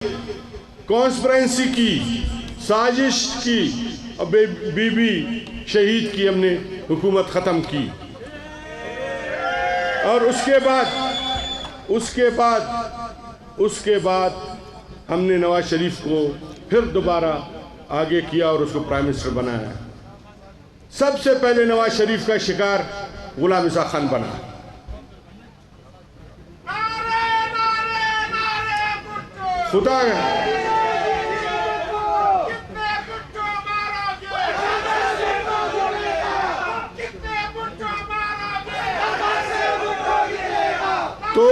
Conspiracy की, साजिश की और बीबी शहीद की हमने हुकूमत ख़त्म की। और उसके बाद हमने नवाज शरीफ को फिर दोबारा आगे किया और उसको प्राइम मिनिस्टर बनाया। सबसे पहले नवाज शरीफ का शिकार गुलाम इसा खान बना। खुदा तो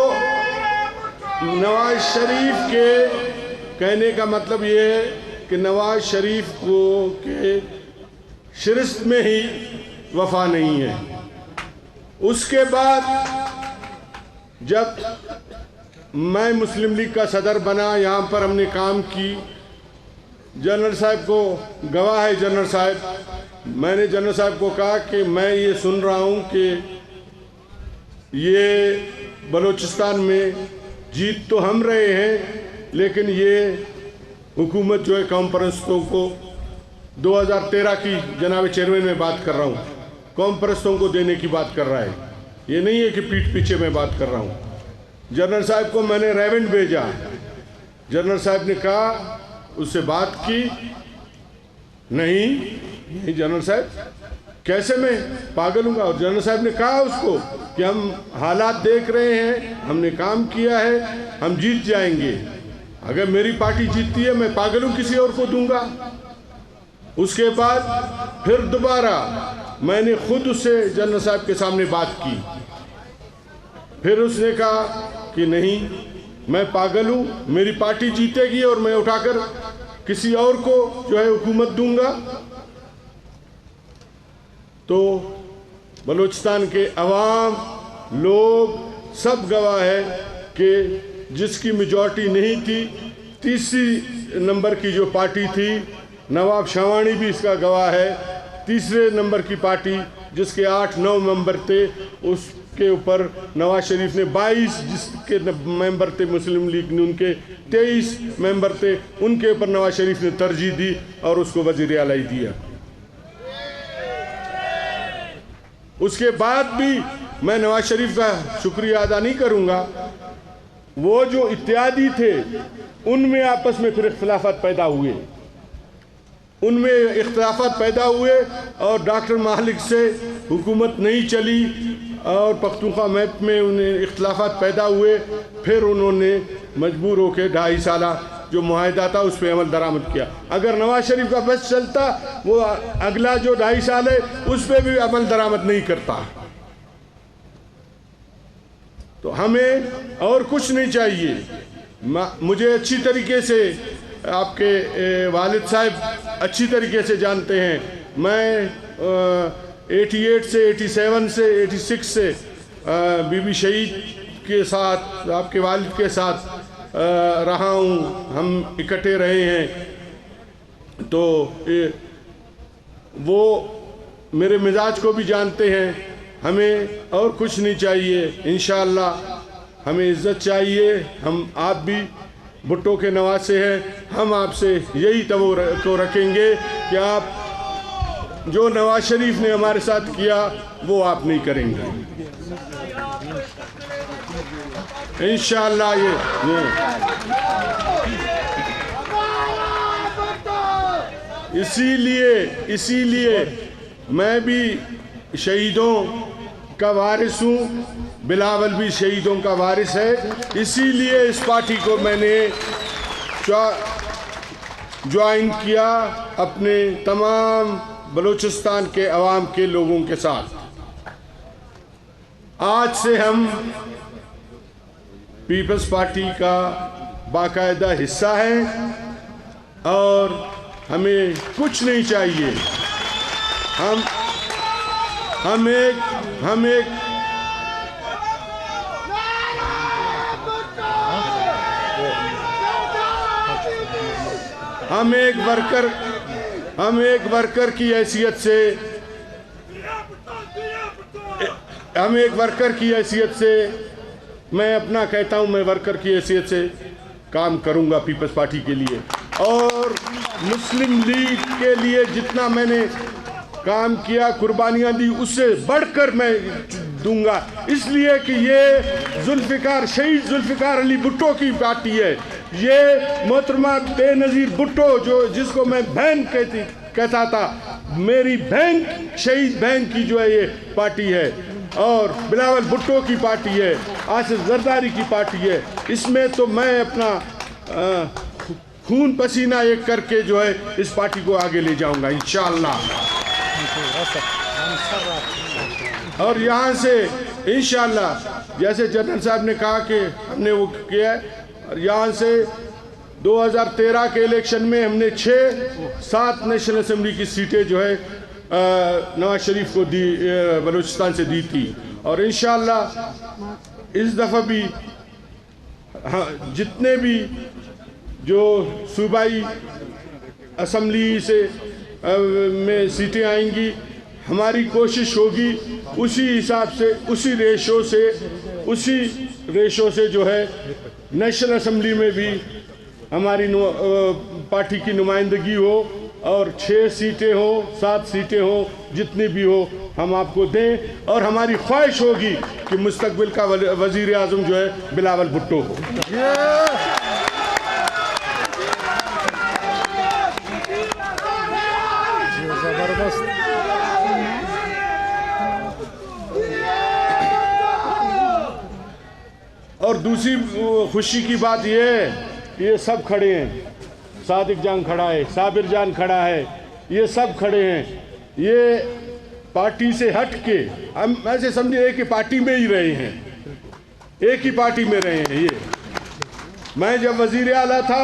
नवाज शरीफ के कहने का मतलब ये है कि नवाज शरीफ को के शिरस्त में ही वफा नहीं है। उसके बाद जब मैं मुस्लिम लीग का सदर बना, यहाँ पर हमने काम की। जनरल साहब को गवाह है जनरल साहब, मैंने जनरल साहब को कहा कि मैं ये सुन रहा हूँ कि ये बलूचिस्तान में जीत तो हम रहे हैं, लेकिन ये हुकूमत जो है कौम परस्तों को 2013 की जनाब चेयरमैन में बात कर रहा हूँ, कौम परस्तों को देने की बात कर रहा है। ये नहीं है कि पीठ पीछे मैं बात कर रहा हूँ। जनरल साहब को मैंने रेवेंट भेजा, जनरल साहब ने कहा, उससे बात की, नहीं जनरल साहब कैसे मैं पागल हूँगा। और जनरल साहब ने कहा उसको कि हम हालात देख रहे हैं, हमने काम किया है, हम जीत जाएंगे। अगर मेरी पार्टी जीतती है मैं पागल हूँ किसी और को दूंगा। उसके बाद फिर दोबारा मैंने खुद उससे जनरल साहब के सामने बात की। फिर उसने कहा कि नहीं मैं पागल हूँ, मेरी पार्टी जीतेगी और मैं उठाकर किसी और को जो है हुकूमत दूंगा। तो बलूचिस्तान के अवाम लोग सब गवाह है कि जिसकी मेजॉरिटी नहीं थी, तीसरी नंबर की जो पार्टी थी, नवाब शवानी भी इसका गवाह है, तीसरे नंबर की पार्टी जिसके 8-9 मेंबर थे, उसके ऊपर नवाज शरीफ ने 22 जिसके मेंबर थे मुस्लिम लीग ने उनके 23 मेंबर थे, उनके ऊपर नवाज शरीफ ने तरजीह दी और उसको वज़ीर आला दिया। उसके बाद भी मैं नवाज शरीफ का शुक्रिया अदा नहीं करूंगा। वो जो इत्यादी थे उनमें आपस में फिर इख्तिलाफात पैदा हुए और डॉक्टर मालिक से हुकूमत नहीं चली और पख्तूनख्वा मैप में उन्हें इख्तिलाफात पैदा हुए। फिर उन्होंने मजबूर होकर 2.5 साल जो मुआहदा था उस पर अमल दरामद किया। अगर नवाज शरीफ का बस चलता, वो अगला जो 2.5 साल है उस पर भी अमल दरामद नहीं करता। तो हमें और कुछ नहीं चाहिए। मुझे अच्छी तरीके से आपके वालिद साहब अच्छी तरीके से जानते हैं। मैं 88 से 87 से 86 से बीबी शहीद के साथ, आपके वालिद के साथ रहा हूँ, हम इकट्ठे रहे हैं। तो वो मेरे मिजाज को भी जानते हैं। हमें और कुछ नहीं चाहिए, इंशाअल्लाह हमें इज़्ज़त चाहिए। हम आप भी भुट्टो के नवासे हैं, हम आपसे यही तवक्को रखेंगे कि आप जो नवाज शरीफ ने हमारे साथ किया वो आप नहीं करेंगे इंशाअल्लाह। इसीलिए मैं भी शहीदों का वारिस हूँ, बिलावल भी शहीदों का वारिस है। इसीलिए इस पार्टी को मैंने ज्वाइन किया अपने तमाम बलूचिस्तान के अवाम के लोगों के साथ। आज से हम पीपल्स पार्टी का बाकायदा हिस्सा है और हमें कुछ नहीं चाहिए। हम एक वर्कर की हैसियत से मैं अपना कहता हूं, मैं वर्कर की हैसियत से काम करूंगा पीपल्स पार्टी के लिए, और मुस्लिम लीग के लिए जितना मैंने काम किया, कुर्बानियां दी, उससे बढ़कर मैं दूंगा, इसलिए कि ये शहीद जुल्फ़िकार अली भुट्टो की पार्टी है। ये मोहतरमा बेनज़ीर भुट्टो जिसको मैं बहन कहता था, मेरी बहन, शहीद बहन की जो है ये पार्टी है, और बिलावल भुट्टो की पार्टी है, आसिफ जरदारी की पार्टी है। इसमें तो मैं अपना खून पसीना एक करके जो है इस पार्टी को आगे ले जाऊंगा इंशाअल्लाह। और यहाँ से इंशाअल्लाह, जैसे जनरल साहब ने कहा कि हमने वो किया है, और यहाँ से 2013 के इलेक्शन में हमने 6-7 नेशनल असेंबली की सीटें जो है नवाज शरीफ को दी, बलूचिस्तान से दी थी, और इंशाअल्लाह इस दफ़ा भी जितने भी जो सूबाई असम्बली से में सीटें आएंगी, हमारी कोशिश होगी उसी हिसाब से, उसी रेशो से जो है नेशनल असेंबली में भी हमारी पार्टी की नुमाइंदगी हो, और 6 सीटें हो, 7 सीटें हो, जितनी भी हो हम आपको दें, और हमारी ख्वाहिश होगी कि मुस्तकबिल का वज़ीर आज़म जो है बिलावल भुट्टो हो। और दूसरी खुशी की बात ये है, ये सब खड़े हैं, सादिक जान खड़ा है, साबिर जान खड़ा है, ये सब खड़े हैं। ये पार्टी से हट के, हम ऐसे समझे एक ही पार्टी में ही रहे हैं, एक ही पार्टी में रहे हैं। ये मैं जब वजीर आला था,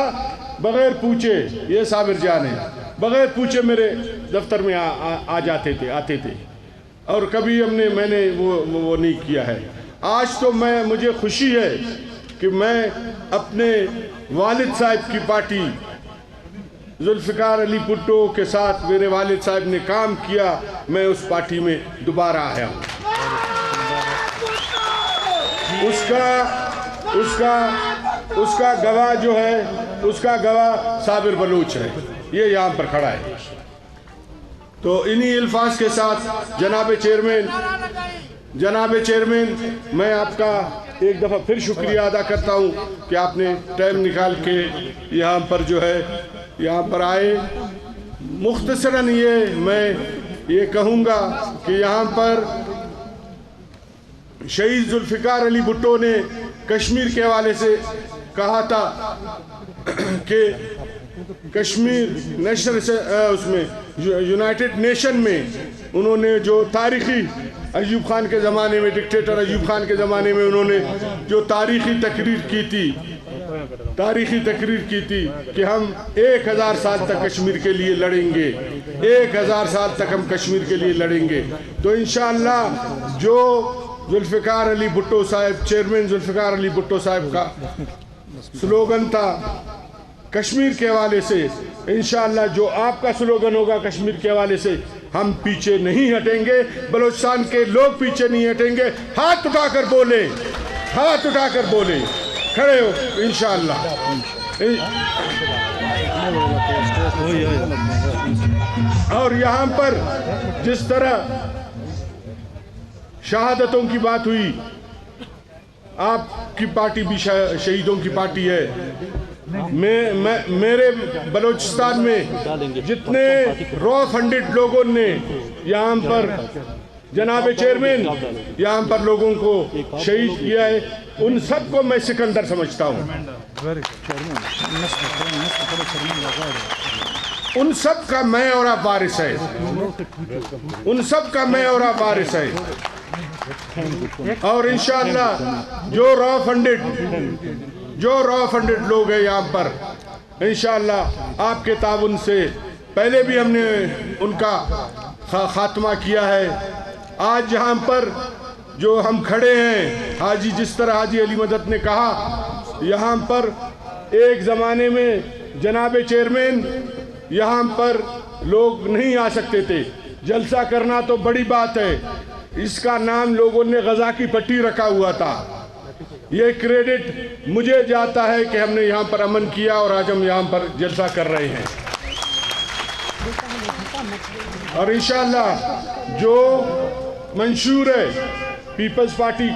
बगैर पूछे, ये साबिर जान है, बगैर पूछे मेरे दफ्तर में आ जाते थे, आते थे, और कभी मैंने वो नहीं किया है। आज तो मुझे खुशी है कि मैं अपने वालिद साहब की पार्टी जुल्फ़िकार अली भुट्टो के साथ, मेरे वालिद साहब ने काम किया, मैं उस पार्टी में दोबारा आया हूँ। उसका गवाह जो है, उसका गवाह साबिर बलूच है, ये यहाँ पर खड़ा है। तो इन्हीं अल्फाज के साथ जनाब चेयरमैन, मैं आपका एक दफ़ा फिर शुक्रिया अदा करता हूँ कि आपने टाइम निकाल के यहाँ पर जो है यहाँ पर आए। मुख्तसरन मैं ये कहूँगा कि यहाँ पर शहीद जुल्फ़िकार अली भुट्टो ने कश्मीर के हवाले से कहा था कि कश्मीर नेशनल उसमें यूनाइटेड नेशन में उन्होंने जो तारीख़ी अयूब खान के ज़माने में, डिक्टेटर अयूब खान के ज़माने में उन्होंने जो तारीख़ी तकरीर की थी कि हम 1000 साल तक कश्मीर के लिए लड़ेंगे, 1000 साल तक हम कश्मीर के लिए लड़ेंगे। तो इंशाअल्लाह जो जुल्फ़िकार अली भुट्टो साहब, चेयरमैन जुल्फ़िकार अली भुट्टो साहब का स्लोगन था कश्मीर के हवाले से, इंशाअल्लाह जो आपका स्लोगन होगा कश्मीर के हवाले से, हम पीछे नहीं हटेंगे, बलूचिस्तान के लोग पीछे नहीं हटेंगे। हाथ उठाकर बोले, हाथ उठाकर बोले, खड़े हो इंशाअल्लाह। और यहाँ पर जिस तरह शहादतों की बात हुई, आपकी पार्टी भी शहीदों की पार्टी है। मेरे बलूचिस्तान में जितने रॉ फंडेड लोगों ने यहाँ पर, जनाब चेयरमैन, यहाँ पर लोगों को शहीद किया है, उन सब को मैं सिकंदर समझता हूँ। उन सब का मैं और आप वारिस है, उन सब का मैं और आप वारिस है। और इंशाअल्लाह जो रॉ फंडेड लोग हैं यहाँ पर, इंशाअल्लाह आपके ताउन से पहले भी हमने उनका खात्मा किया है। आज जहाँ पर जो हम खड़े हैं, हाजी, जिस तरह हाजी अली मदद ने कहा, यहाँ पर एक ज़माने में जनाब चेयरमैन यहाँ पर लोग नहीं आ सकते थे, जलसा करना तो बड़ी बात है, इसका नाम लोगों ने गजा की पट्टी रखा हुआ था। ये क्रेडिट मुझे जाता है कि हमने यहाँ पर अमन किया और आज हम यहाँ पर जलसा कर रहे हैं। और इंशाअल्लाह जो मंशूर है पीपल्स पार्टी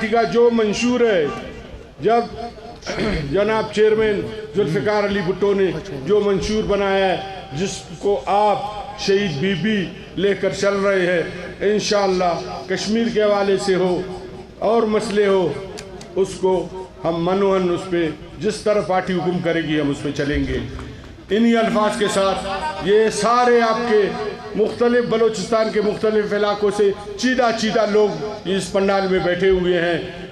का जो मंशूर है, जब जनाब चेयरमैन जुल्फ़िकार अली भुट्टो ने जो मंशूर बनाया है, जिसको आप शहीद बीबी लेकर चल रहे हैं, इंशाअल्लाह कश्मीर के हवाले से हो और मसले हो, उसको हम मनोहन उस पर जिस तरह पार्टी हुक्म करेगी हम उस पर चलेंगे। इन्हीं अल्फाज के साथ ये सारे आपके मुख्तलिफ बलूचिस्तान के मुख्तलिफ इलाकों से चीदा लोग इस पंडाल में बैठे हुए हैं।